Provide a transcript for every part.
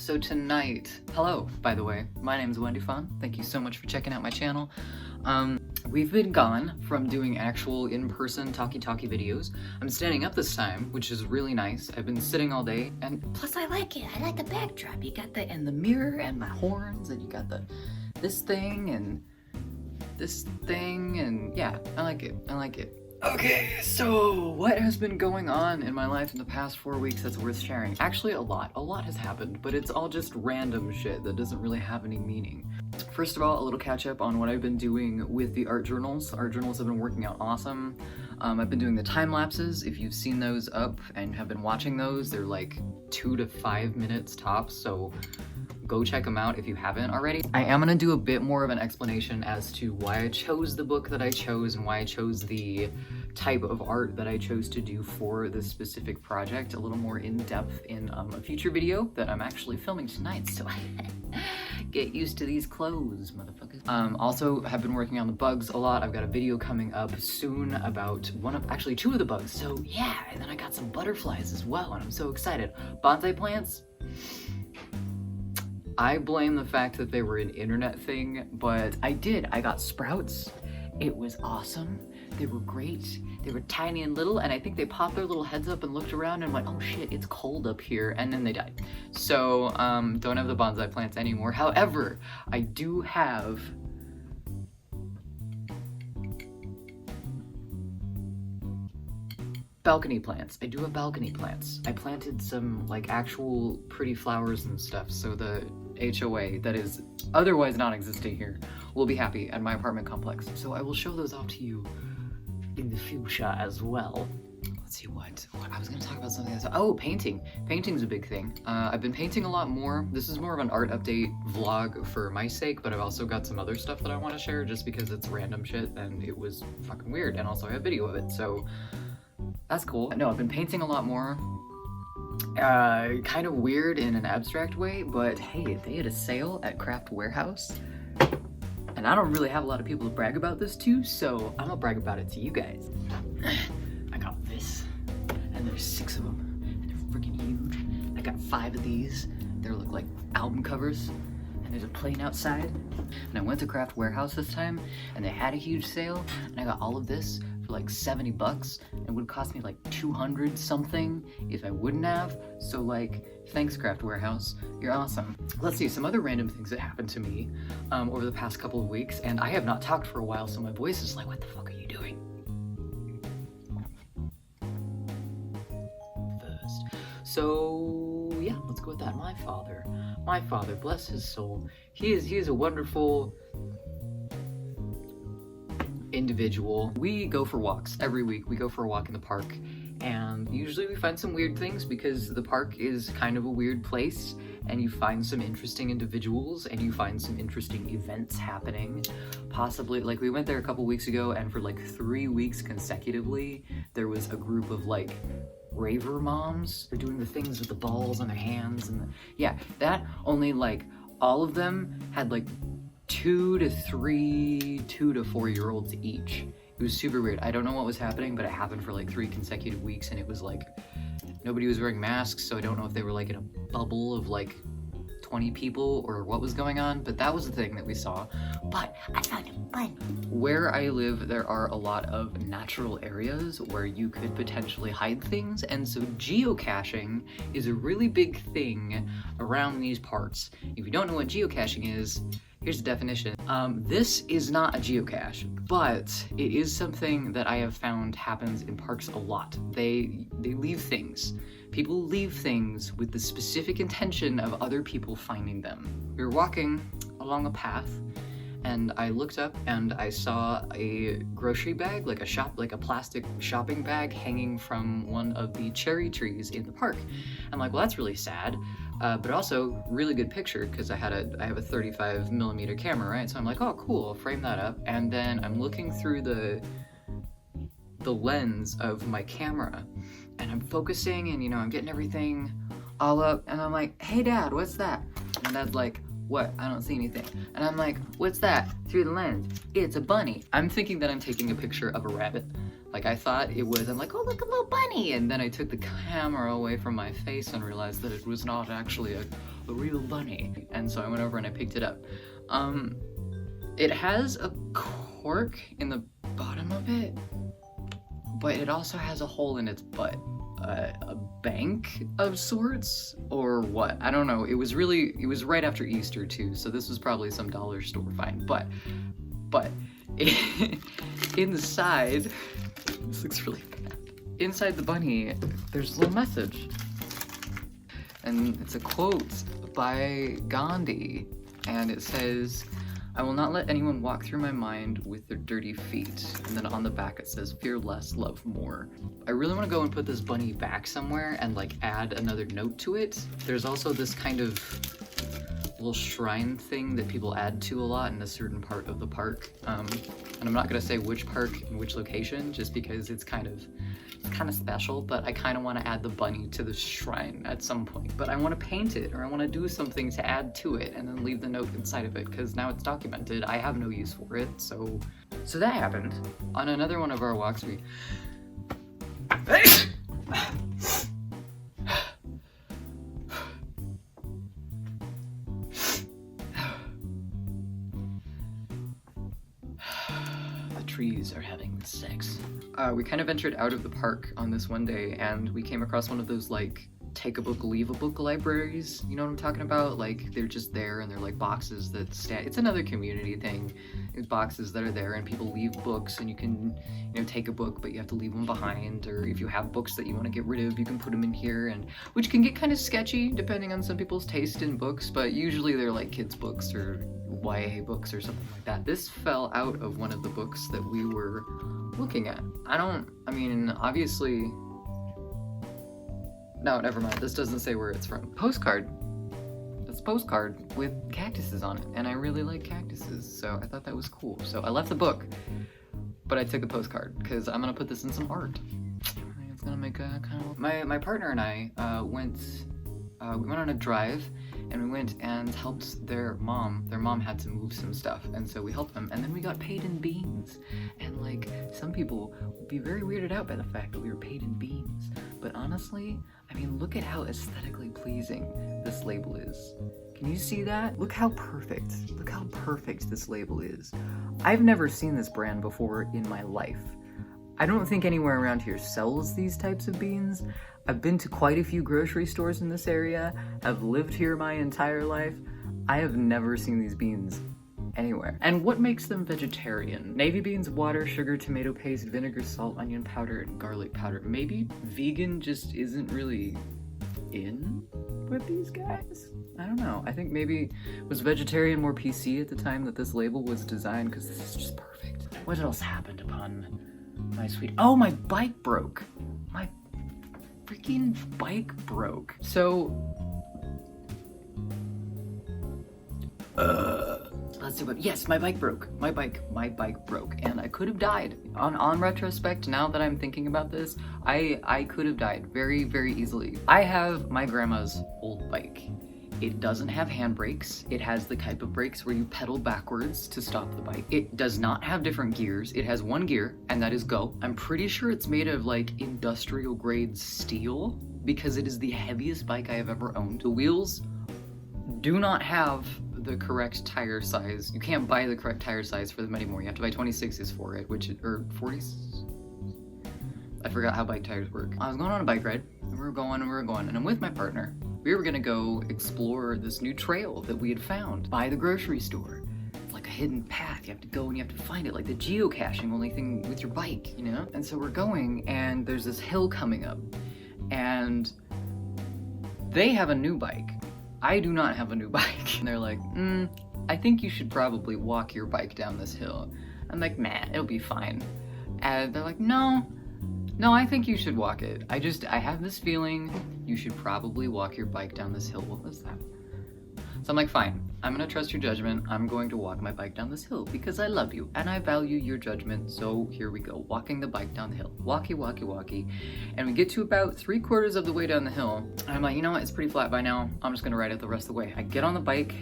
So tonight, hello, by the way, my name is Wendy Fun. Thank you so much for checking out my channel. We've been gone from doing actual in-person talkie-talkie videos. I'm standing up this time, which is really nice. I've been sitting all day, and plus I like it. I like the backdrop. You got the mirror and my horns, and you got this thing and this thing, and yeah, I like it. I like it. Okay, so what has been going on in my life in the past 4 weeks that's worth sharing? Actually, a lot has happened, but it's all just random shit that doesn't really have any meaning. First of all, a little catch up on what I've been doing with the art journals. Art journals have been working out awesome. I've been doing the time lapses. If you've seen those up and have been watching those, they're like 2 to 5 minutes tops, so go check them out if you haven't already. I am gonna do a bit more of an explanation as to why I chose the book that I chose and why I chose the type of art that I chose to do for this specific project, a little more in depth in a future video that I'm actually filming tonight, so get used to these clothes, motherfuckers. Also have been working on the bugs a lot. I've got a video coming up soon about actually two of the bugs, so yeah, and then I got some butterflies as well, and I'm so excited. Bonsai plants? I blame the fact that they were an internet thing, but I got sprouts. It was awesome. They were great. They were tiny and little, and I think they popped their little heads up and looked around and went, oh shit, it's cold up here, and then they died. So, don't have the bonsai plants anymore. However, I do have balcony plants. I do have balcony plants. I planted some like actual pretty flowers and stuff, so the HOA that is otherwise non-existing here will be happy at my apartment complex. So I will show those off to you in the future as well. Let's see what I was gonna talk about something else. Oh, painting. Painting's a big thing. I've been painting a lot more. This is more of an art update vlog for my sake, but I've also got some other stuff that I want to share just because it's random shit and it was fucking weird, and also I have video of it, so that's cool. No, I've been painting a lot more. Kind of weird in an abstract way, but hey, they had a sale at Craft Warehouse, and I don't really have a lot of people to brag about this to, so I'm gonna brag about it to you guys. I got this, and there's 6 of them, and they're freaking huge. I got 5 of these. They look like album covers, and there's a plane outside. And I went to Craft Warehouse this time, and they had a huge sale, and I got all of this for like $70. It would cost me like 200 something if I wouldn't have. So like, thanks Craft Warehouse, you're awesome. Let's see, some other random things that happened to me over the past couple of weeks, and I have not talked for a while, so my voice is like, what the fuck are you doing? First. So yeah, let's go with that. My father, bless his soul. He is a wonderful individual. We go for walks every week. We go for a walk in the park, and usually we find some weird things because the park is kind of a weird place, and you find some interesting individuals and you find some interesting events happening. Possibly, like we went there a couple weeks ago, and for like 3 weeks consecutively there was a group of like raver moms. They're doing the things with the balls on their hands, and yeah, that only like all of them had like 2 to 4-year-olds each. It was super weird. I don't know what was happening, but it happened for like 3 consecutive weeks, and it was like nobody was wearing masks, so I don't know if they were like in a bubble of like 20 people or what was going on, but that was the thing that we saw. But I found it fun. Where I live, there are a lot of natural areas where you could potentially hide things, and so geocaching is a really big thing around these parts. If you don't know what geocaching is, here's the definition. This is not a geocache, but it is something that I have found happens in parks a lot. They leave things. People leave things with the specific intention of other people finding them. We were walking along a path, and I looked up and I saw a grocery bag, like a plastic shopping bag hanging from one of the cherry trees in the park. I'm like, well, that's really sad. But also really good picture because I have a 35mm camera, right? So I'm like, oh cool, I'll frame that up. And then I'm looking through the lens of my camera, and I'm focusing, and you know, I'm getting everything all up, and I'm like, hey Dad, what's that? And Dad's like, what? I don't see anything. And I'm like, what's that? Through the lens, it's a bunny. I'm thinking that I'm taking a picture of a rabbit. Like I thought it was, I'm like, oh look, a little bunny. And then I took the camera away from my face and realized that it was not actually a real bunny. And so I went over and I picked it up. It has a cork in the bottom of it, but it also has a hole in its butt. A bank of sorts, or what? I don't know. It was right after Easter too, so this was probably some dollar store find. But inside, this looks really bad. Inside the bunny, there's a little message, and it's a quote by Gandhi, and it says, "I will not let anyone walk through my mind with their dirty feet." And then on the back it says, "Fear less, love more." I really want to go and put this bunny back somewhere and like add another note to it. There's also this kind of little shrine thing that people add to a lot in a certain part of the park. And I'm not gonna say which park and which location, just because it's kind of special, but I kind of want to add the bunny to the shrine at some point. But I want to paint it, or I want to do something to add to it and then leave the note inside of it, because now it's documented. I have no use for it, so that happened. On another one of our walks, we trees are having sex. We kind of ventured out of the park on this one day, and we came across one of those like take a book, leave a book libraries. You know what I'm talking about? Like they're just there, and they're like boxes that stand. It's another community thing. It's boxes that are there, and people leave books, and you can, you know, take a book, but you have to leave them behind. Or if you have books that you want to get rid of, you can put them in here, and which can get kind of sketchy depending on some people's taste in books. But usually they're like kids' books or YA books or something like that. This fell out of one of the books that we were looking at. I mean, obviously, no, never mind. This doesn't say where it's from. Postcard. It's a postcard with cactuses on it, and I really like cactuses, so I thought that was cool. So I left the book, but I took the postcard because I'm gonna put this in some art. I think it's gonna make a kind of. My partner and I went on a drive, and we went and helped their mom. Their mom had to move some stuff, and so we helped them, and then we got paid in beans. And like, some people would be very weirded out by the fact that we were paid in beans, but honestly, I mean, look at how aesthetically pleasing this label is. Can you see that? Look how perfect this label is. I've never seen this brand before in my life. I don't think anywhere around here sells these types of beans. I've been to quite a few grocery stores in this area. I've lived here my entire life. I have never seen these beans anywhere. And what makes them vegetarian? Navy beans, water, sugar, tomato paste, vinegar, salt, onion powder, and garlic powder. Maybe vegan just isn't really in with these guys? I don't know. I think maybe was vegetarian more PC at the time that this label was designed, because this is just perfect. What else happened upon my sweet... Oh, my bike broke. My freaking bike broke. So... let's see what... Yes, my bike broke. My bike broke, and I could have died. On retrospect, now that I'm thinking about this, I could have died very, very easily. I have my grandma's old bike. It doesn't have handbrakes. It has the type of brakes where you pedal backwards to stop the bike. It does not have different gears. It has one gear, and that is go. I'm pretty sure it's made of like industrial grade steel, because it is the heaviest bike I have ever owned. The wheels do not have the correct tire size. You can't buy the correct tire size for them anymore. You have to buy 26s for it, or 40s. I forgot how bike tires work. I was going on a bike ride, and we were going, and I'm with my partner. We were gonna go explore this new trail that we had found by the grocery store. It's like a hidden path. You have to go and you have to find it, like the geocaching only thing with your bike, you know? And so we're going, and there's this hill coming up, and they have a new bike. I do not have a new bike. And they're like, I think you should probably walk your bike down this hill. I'm like, man, it'll be fine. And they're like, no, I think you should walk it. I have this feeling you should probably walk your bike down this hill. What was that? So I'm like, fine, I'm gonna trust your judgment. I'm going to walk my bike down this hill because I love you and I value your judgment. So here we go, walking the bike down the hill. Walkie. And we get to about 3/4 of the way down the hill. And I'm like, you know what, it's pretty flat by now. I'm just gonna ride it the rest of the way. I get on the bike,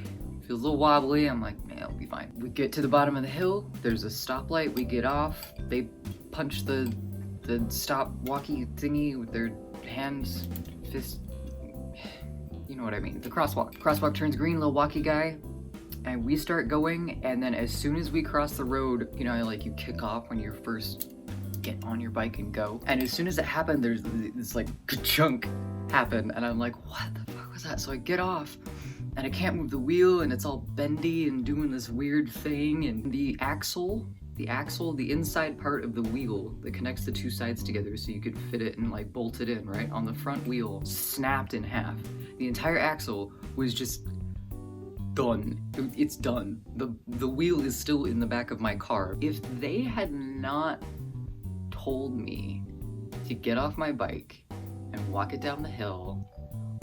feels a little wobbly. I'm like, man, it'll be fine. We get to the bottom of the hill. There's a stoplight. We get off. They punch the stop walkie thingy with their hands, fist. you know what I mean, the crosswalk. Crosswalk turns green, little walkie guy, and we start going, and then as soon as we cross the road, you know, like you kick off when you first get on your bike and go. And as soon as it happened, there's this like chunk happen, and I'm like, what the fuck was that? So I get off, and I can't move the wheel, and it's all bendy and doing this weird thing, and the axle, the inside part of the wheel that connects the two sides together so you could fit it and like bolt it in, right? On the front wheel, snapped in half. The entire axle was just done. It's done. The wheel is still in the back of my car. If they had not told me to get off my bike and walk it down the hill,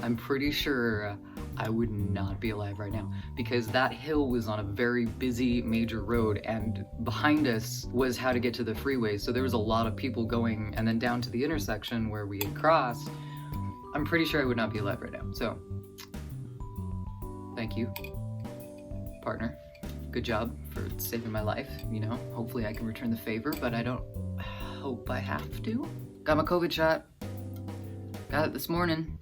I'm pretty sure I would not be alive right now, because that hill was on a very busy major road, and behind us was how to get to the freeway, so there was a lot of people going, and then down to the intersection where we had crossed. I'm pretty sure I would not be alive right now. So thank you, partner. Good job for saving my life. You know, hopefully I can return the favor, but I don't hope I have to. Got my COVID shot. Got it this morning.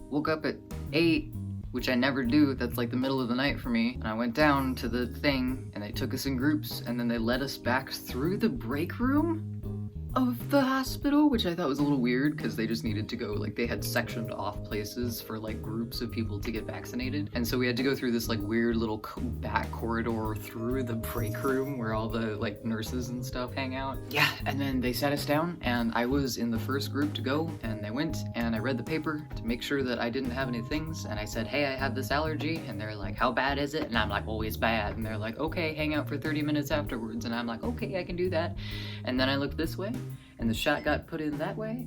Woke up at 8, which I never do. That's like the middle of the night for me. And I went down to the thing, and they took us in groups, and then they led us back through the break room of the hospital, which I thought was a little weird because they just needed to go, like, they had sectioned off places for like groups of people to get vaccinated, and so we had to go through this like weird little back corridor through the break room where all the like nurses and stuff hang out. Yeah, and then they sat us down, and I was in the first group to go, and I went and I read the paper to make sure that I didn't have any things, and I said, hey, I have this allergy, and they're like, how bad is it? And I'm like, oh, it's bad. And they're like, okay, hang out for 30 minutes afterwards. And I'm like, okay, I can do that. And then I looked this way, and the shot got put in that way,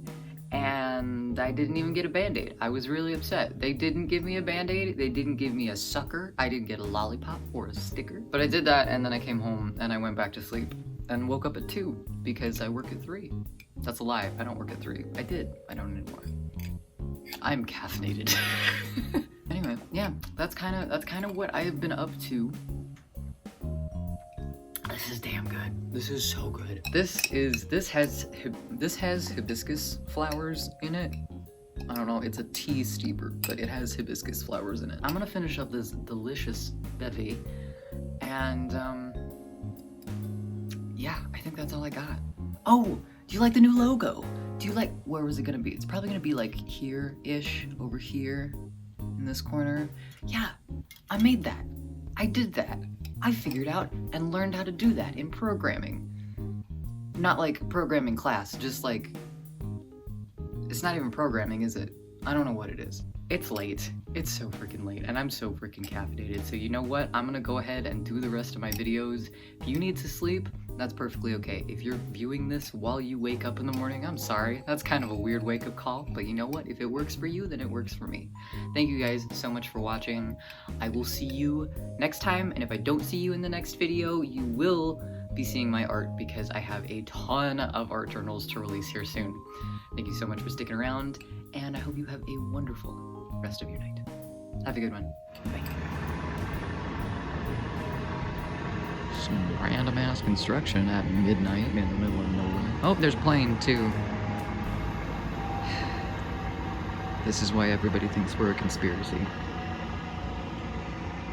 and I didn't even get a Band-Aid. I was really upset. They didn't give me a Band-Aid, they didn't give me a sucker, I didn't get a lollipop or a sticker. But I did that, and then I came home, and I went back to sleep, and woke up at 2, because I work at 3. That's a lie, I don't work at 3. I did, I don't anymore. I'm caffeinated. Anyway, yeah, that's kind of what I have been up to. This is damn good. This is so good. This has hibiscus flowers in it. I don't know, it's a tea steeper, but it has hibiscus flowers in it. I'm gonna finish up this delicious bevy, and yeah, I think that's all I got. Oh, do you like the new logo? Do you like, where was it gonna be? It's probably gonna be like here-ish, over here, in this corner. Yeah, I made that. I did that. I figured out and learned how to do that in programming. Not like programming class, just like, it's not even programming, is it? I don't know what it is. It's late. It's so freaking late, and I'm so freaking caffeinated. So you know what? I'm gonna go ahead and do the rest of my videos. If you need to sleep, that's perfectly okay. If you're viewing this while you wake up in the morning, I'm sorry. That's kind of a weird wake-up call, but you know what? If it works for you, then it works for me. Thank you guys so much for watching. I will see you next time, and if I don't see you in the next video, you will be seeing my art because I have a ton of art journals to release here soon. Thank you so much for sticking around, and I hope you have a wonderful rest of your night. Have a good one. Bye. Some random ass construction at midnight in the middle of nowhere. Oh, there's a plane too. This is why everybody thinks we're a conspiracy.